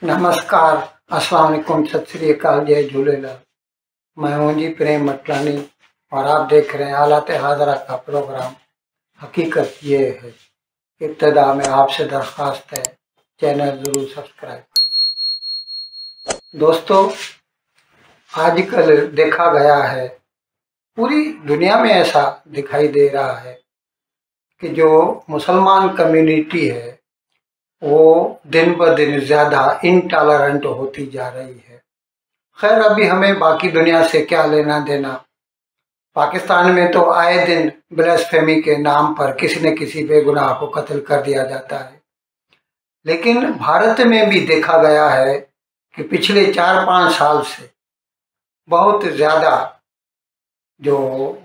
नमस्कार, अस्सलाम वालेकुम, सत श्री अकाल, जय झूलेलाल। मैं हूं जी प्रेम मटलानी और आप देख रहे हैं हालात हाजरा का प्रोग्राम। हकीकत ये है, इब्तिदा में आपसे दरख्वास्त है चैनल ज़रूर सब्सक्राइब करें। दोस्तों, आजकल देखा गया है, पूरी दुनिया में ऐसा दिखाई दे रहा है कि जो मुसलमान कम्युनिटी है वो दिन ब दिन ज़्यादा इनटॉलरेंट होती जा रही है। खैर, अभी हमें बाकी दुनिया से क्या लेना देना। पाकिस्तान में तो आए दिन ब्lasphemy के नाम पर किसी न किसी बेगुनाह को कत्ल कर दिया जाता है, लेकिन भारत में भी देखा गया है कि पिछले 4-5 साल से बहुत ज़्यादा जो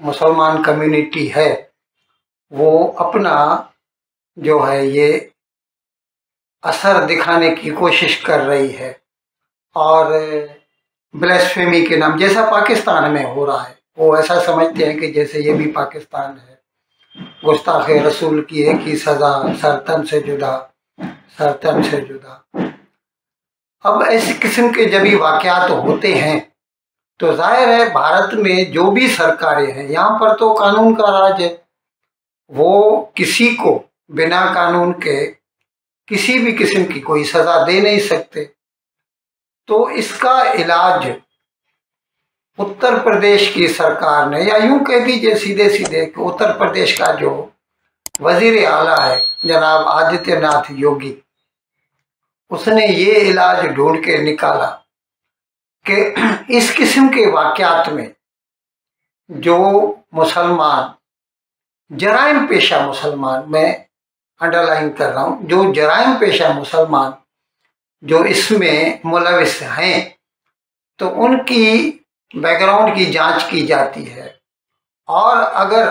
मुसलमान कम्युनिटी है वो अपना जो है ये असर दिखाने की कोशिश कर रही है और ब्lasphemy के नाम, जैसा पाकिस्तान में हो रहा है, वो ऐसा समझते हैं कि जैसे ये भी पाकिस्तान है। गुस्ताखे रसूल की एक ही सज़ा, सरतन से जुदा, सरतन से जुदा। अब ऐसे किस्म के जब भी वाक़यात होते हैं तो जाहिर है भारत में जो भी सरकारें हैं, यहाँ पर तो कानून का राज है, वो किसी को बिना कानून के किसी भी किस्म की कोई सज़ा दे नहीं सकते। तो इसका इलाज उत्तर प्रदेश की सरकार ने, या यूं कह दीजिए सीधे सीधे कि उत्तर प्रदेश का जो वजीर आला है जनाब आदित्यनाथ योगी, उसने ये इलाज ढूंढ के निकाला कि इस किस्म के वाक़यात में जो मुसलमान जराइम पेशा मुसलमान, मैं अंडरलाइन कर रहा हूँ, जो जराइम पेशा मुसलमान जो इसमें मुलविस हैं, तो उनकी बैकग्राउंड की जांच की जाती है। और अगर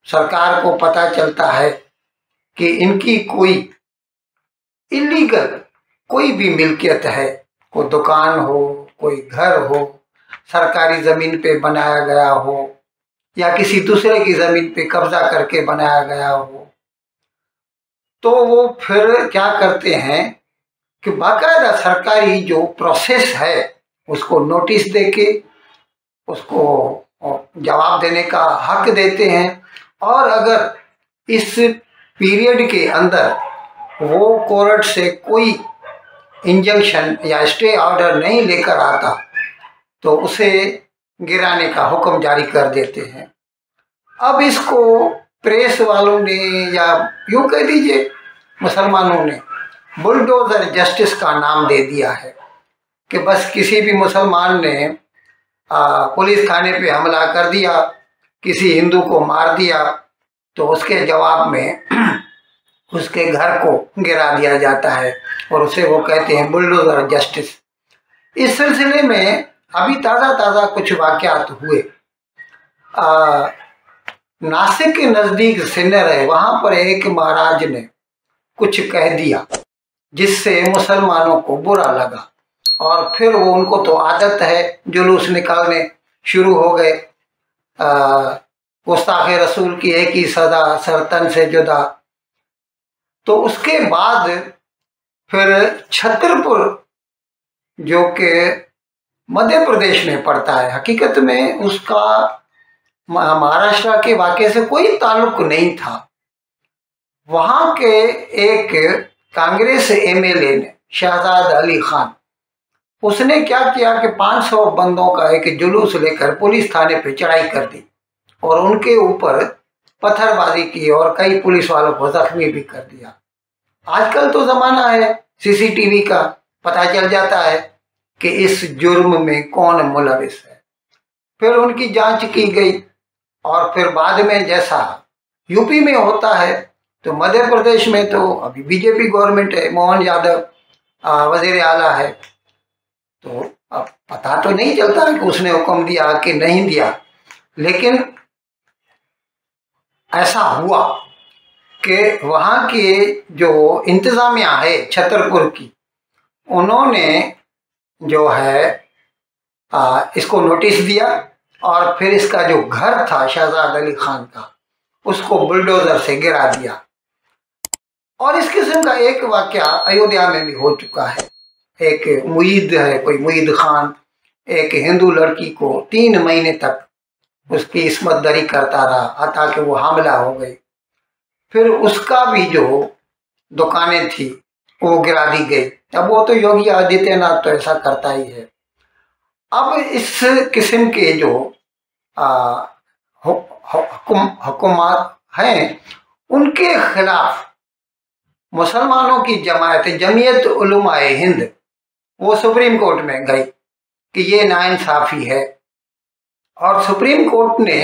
सरकार को पता चलता है कि इनकी कोई इलीगल कोई भी मिल्कियत है, कोई दुकान हो, कोई घर हो, सरकारी ज़मीन पे बनाया गया हो या किसी दूसरे की ज़मीन पे कब्जा करके बनाया गया हो, तो वो फिर क्या करते हैं कि बाकायदा सरकारी जो प्रोसेस है उसको नोटिस देके उसको जवाब देने का हक देते हैं। और अगर इस पीरियड के अंदर वो कोर्ट से कोई इंजंक्शन या स्टे ऑर्डर नहीं लेकर आता तो उसे गिराने का हुक्म जारी कर देते हैं। अब इसको प्रेस वालों ने, या यूं कह दीजिए मुसलमानों ने, बुलडोजर जस्टिस का नाम दे दिया है कि बस किसी भी मुसलमान ने पुलिस थाने पे हमला कर दिया, किसी हिंदू को मार दिया, तो उसके जवाब में उसके घर को गिरा दिया जाता है और उसे वो कहते हैं बुलडोजर जस्टिस। इस सिलसिले में अभी ताज़ा ताज़ा कुछ वाक़यात हुए। नासिक के नज़दीक सिन्नर है, वहाँ पर एक महाराज ने कुछ कह दिया जिससे मुसलमानों को बुरा लगा और फिर वो, उनको तो आदत है जुलूस निकालने शुरू हो गए। गुस्ताखे रसूल की एक ही सज़ा, सरतन से जुदा। तो उसके बाद फिर छतरपुर, जो कि मध्य प्रदेश में पड़ता है, हकीकत में उसका महाराष्ट्र के वाक़े से कोई ताल्लुक नहीं था, वहाँ के एक कांग्रेस एमएलए ने, शहजाद अली खान, उसने क्या किया कि 500 बंदों का एक जुलूस लेकर पुलिस थाने पे चढ़ाई कर दी और उनके ऊपर पत्थरबाजी की और कई पुलिस वालों को जख्मी भी कर दिया। आजकल तो ज़माना है सीसीटीवी का, पता चल जाता है कि इस जुर्म में कौन मुलविस है। फिर उनकी जांच की गई और फिर बाद में जैसा यूपी में होता है, तो मध्य प्रदेश में तो अभी बीजेपी गवर्नमेंट है, मोहन यादव वजीर आला है, तो अब पता तो नहीं चलता है कि उसने हुक्म दिया कि नहीं दिया, लेकिन ऐसा हुआ कि वहाँ के जो इंतज़ामिया है छतरपुर की, उन्होंने जो है इसको नोटिस दिया और फिर इसका जो घर था शहजाद अली खान का, उसको बुलडोजर से गिरा दिया। और इस किस्म का एक वाक़या अयोध्या में भी हो चुका है। एक मुईद है, कोई मुईद खान, एक हिंदू लड़की को 3 महीने तक उसकी इस्मत दरी करता रहा ताकि वो हामला हो गई। फिर उसका भी जो दुकानें थी वो गिरा दी गई। अब वो तो योगी आदित्यनाथ तो ऐसा करता ही है। अब इस किस्म के जो हुकूमत हैं उनके खिलाफ मुसलमानों की जमायत जमीयत उलमाए हिंद वो सुप्रीम कोर्ट में गई कि ये नाइंसाफी है। और सुप्रीम कोर्ट ने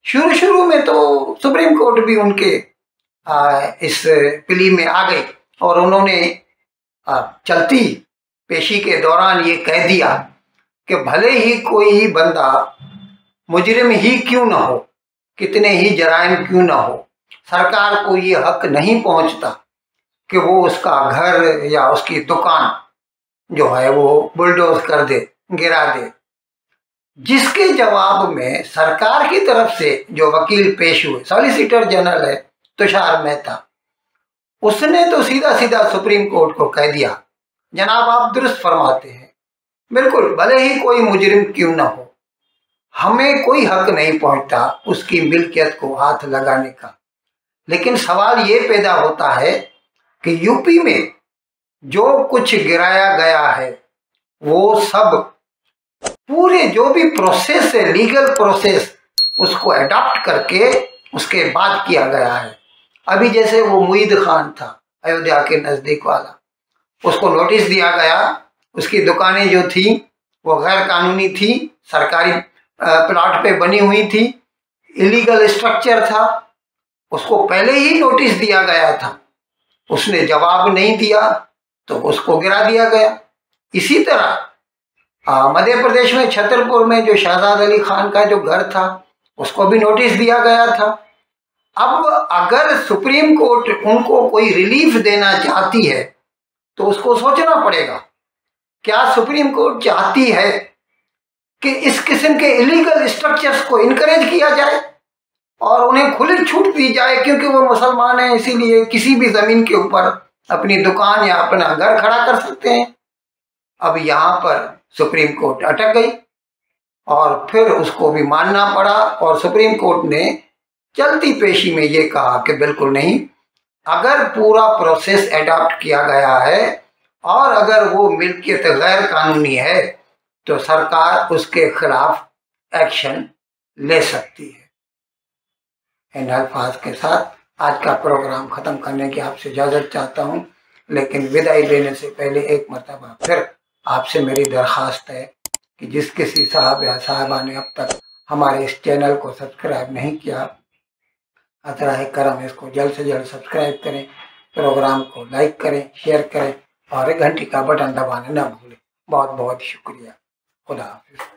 शुरू में तो सुप्रीम कोर्ट भी उनके इस प्ली में आ गई और उन्होंने चलती पेशी के दौरान ये कह दिया कि भले ही कोई बंदा मुजरिम ही क्यों ना हो, कितने ही जराइम क्यों ना हो, सरकार को ये हक नहीं पहुंचता कि वो उसका घर या उसकी दुकान जो है वो बुलडोज कर दे, गिरा दे। जिसके जवाब में सरकार की तरफ से जो वकील पेश हुए, सॉलिसिटर जनरल है तुषार मेहता, उसने तो सीधा सीधा सुप्रीम कोर्ट को कह दिया, जनाब आप दुरुस्त फरमाते हैं, बिल्कुल भले ही कोई मुजरिम क्यों ना हो, हमें कोई हक नहीं पहुंचता उसकी मिल्कियत को हाथ लगाने का। लेकिन सवाल ये पैदा होता है कि यूपी में जो कुछ गिराया गया है वो सब पूरे जो भी प्रोसेस है, लीगल प्रोसेस, उसको अडॉप्ट करके उसके बाद किया गया है। अभी जैसे वो मुईद खान था अयोध्या के नजदीक वाला, उसको नोटिस दिया गया, उसकी दुकानें जो थी वो गैर कानूनी थी, सरकारी प्लॉट पे बनी हुई थी, इलीगल स्ट्रक्चर था, उसको पहले ही नोटिस दिया गया था, उसने जवाब नहीं दिया तो उसको गिरा दिया गया। इसी तरह मध्य प्रदेश में छतरपुर में जो शहजाद अली खान का जो घर था उसको भी नोटिस दिया गया था। अब अगर सुप्रीम कोर्ट उनको कोई रिलीफ देना चाहती है तो उसको सोचना पड़ेगा, क्या सुप्रीम कोर्ट चाहती है कि इस किस्म के इलीगल स्ट्रक्चर्स को इनकरेज किया जाए और उन्हें खुली छूट दी जाए क्योंकि वो मुसलमान हैं, इसीलिए किसी भी जमीन के ऊपर अपनी दुकान या अपना घर खड़ा कर सकते हैं। अब यहाँ पर सुप्रीम कोर्ट अटक गई और फिर उसको भी मानना पड़ा और सुप्रीम कोर्ट ने चलती पेशी में ये कहा कि बिल्कुल नहीं, अगर पूरा प्रोसेस अडॉप्ट किया गया है और अगर वो मिल्कियत गैर कानूनी है तो सरकार उसके खिलाफ एक्शन ले सकती है। इन अल्फाज के साथ आज का प्रोग्राम ख़त्म करने की आपसे इजाज़त चाहता हूँ, लेकिन विदाई लेने से पहले एक मरतबा फिर आपसे मेरी दरख्वास्त है कि जिस किसी साहब या साहबा ने अब तक हमारे इस चैनल को सब्सक्राइब नहीं किया, अतराह करम इसको जल्द से जल्द सब्सक्राइब करें, प्रोग्राम को लाइक करें, शेयर करें और घंटी का बटन दबाना न भूलें। बहुत बहुत शुक्रिया। खुदा हाफिज़।